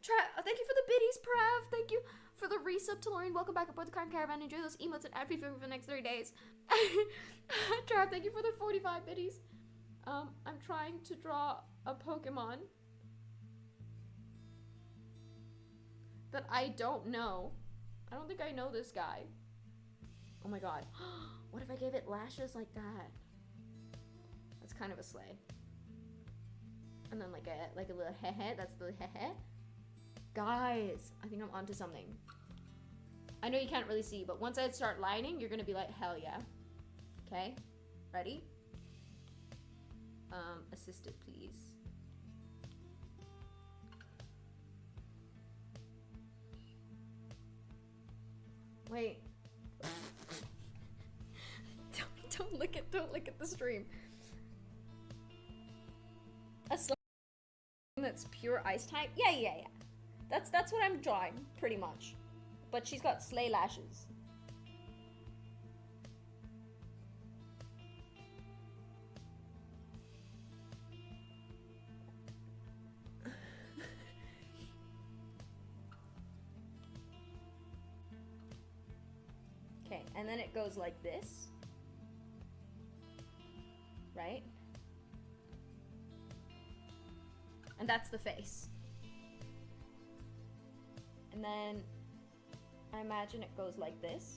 Thank you for the biddies, Prav. Thank you for the resub to Lauren. Welcome back aboard the Crime Caravan. Enjoy those emotes and everything for the next 30 days. Trav, thank you for the 45 biddies. I'm trying to draw a Pokemon that I don't know. I don't think I know this guy. Oh my god. What if I gave it lashes like that? That's kind of a slay. And then like a little heh. That's the heh. Guys, I think I'm onto something. I know you can't really see, but once I start lining, you're gonna be like, hell yeah. Okay, ready? Assisted, please. Wait. Don't look at the stream. A slime that's pure ice type? Yeah. That's what I'm drawing, pretty much. But she's got slay lashes. Okay, and then it goes like this. Right? And that's the face. And then I imagine it goes like this.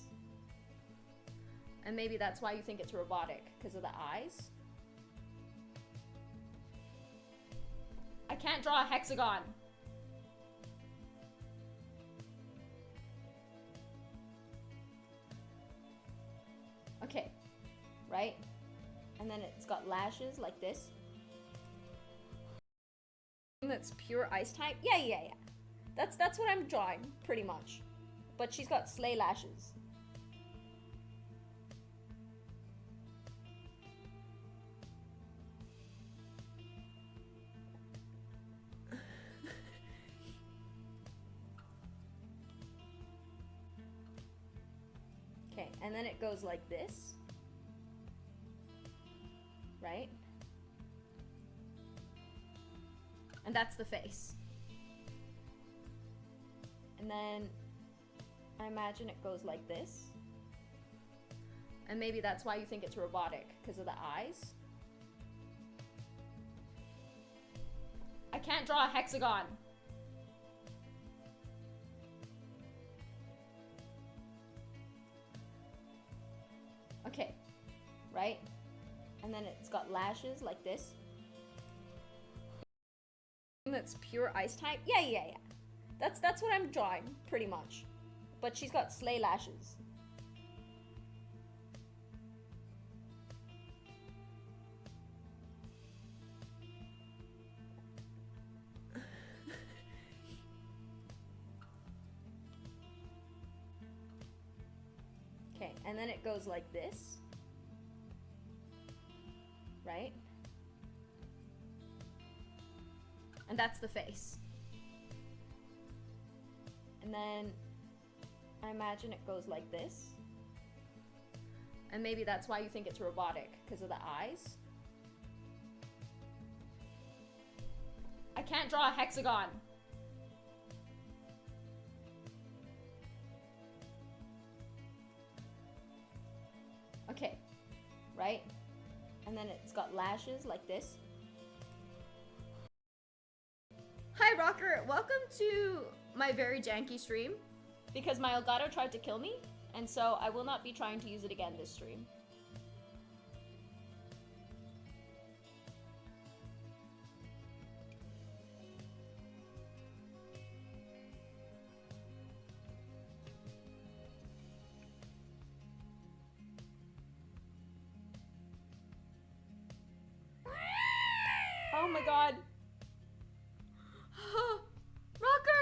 And maybe that's why you think it's robotic, because of the eyes. I can't draw a hexagon. Okay, right? And then it's got lashes like this. That's pure ice type? Yeah. That's what I'm drawing, pretty much. But she's got slay lashes. Okay, and then it goes like this. Right? And that's the face. And then I imagine it goes like this. And maybe that's why you think it's robotic, because of the eyes. I can't draw a hexagon. Okay, right? And then it's got lashes like this. That's pure ice type? Yeah. That's what I'm drawing, pretty much. But she's got slay lashes. Okay, and then it goes like this. Right? And that's the face. And then I imagine it goes like this. And maybe that's why you think it's robotic, because of the eyes. I can't draw a hexagon. Okay, right? And then it's got lashes like this. Hi Rocker, welcome to my very janky stream, because my Elgato tried to kill me, and so I will not be trying to use it again this stream. Oh my god. Rocker,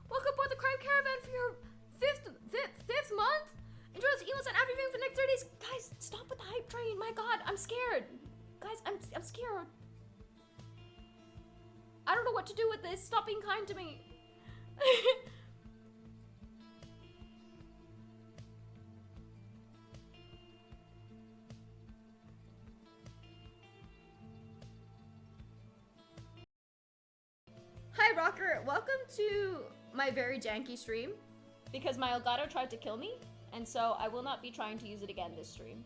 welcome aboard the Crime Caravan for your fifth month. Enjoy those emotes and everything for the next 30 days. Guys, stop with the hype train. My god, I'm scared. Guys, I'm scared. I don't know what to do with this. Stop being kind to me. Hi Rocker, welcome to my very janky stream because my Elgato tried to kill me, and so I will not be trying to use it again this stream.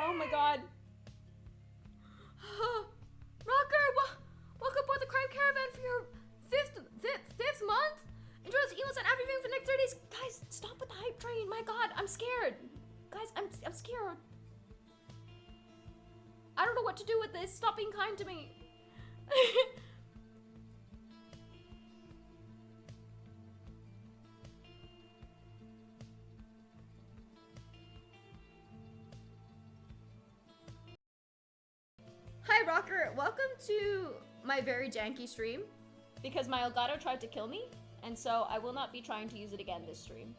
Oh my god. Rocker, welcome aboard the Crime Caravan for your fifth month? Enjoy those emails and everything for the next 30 days. Guys, stop with the hype train. My god, I'm scared. Guys, I'm scared. I don't know what to do with this. Stop being kind to me. Hi Rocker, welcome to my very janky stream because my Elgato tried to kill me, and so I will not be trying to use it again this stream.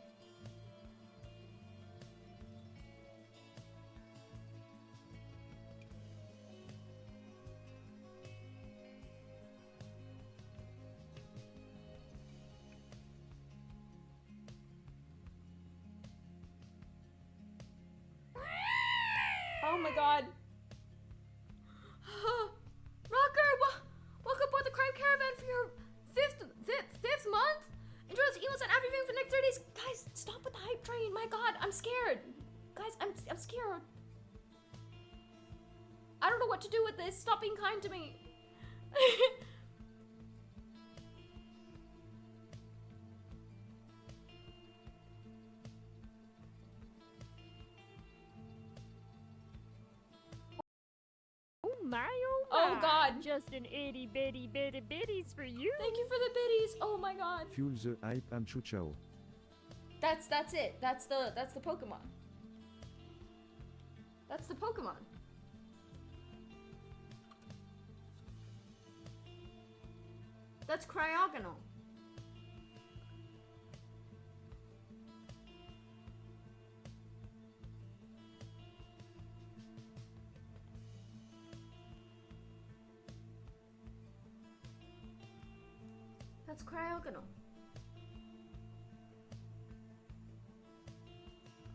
Oh my god. Rocker, welcome aboard the Crime Caravan for your fifth month? Enjoy those emails and everything for the next 30 days. Guys, stop with the hype train. My god, I'm scared. Guys, I'm scared. I don't know what to do with this. Stop being kind to me. Oh god. Just an itty bitty bitties for you. Thank you for the biddies. Oh my god. Fuel the hype and ciao. That's it. That's the Pokemon. That's the Pokemon. That's Cryogonal. That's Cryogonal.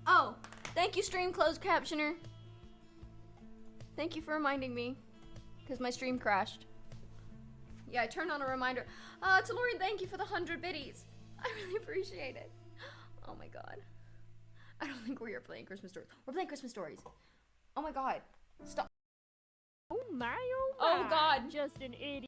Oh, thank you, stream closed captioner. Thank you for reminding me, because my stream crashed. Yeah, I turned on a reminder. Talorian, thank you for the 100 biddies. I really appreciate it. Oh my god. I don't think we're here playing Christmas stories. We're playing Christmas stories. Oh my god. Stop. Oh my. Oh god. Just an itty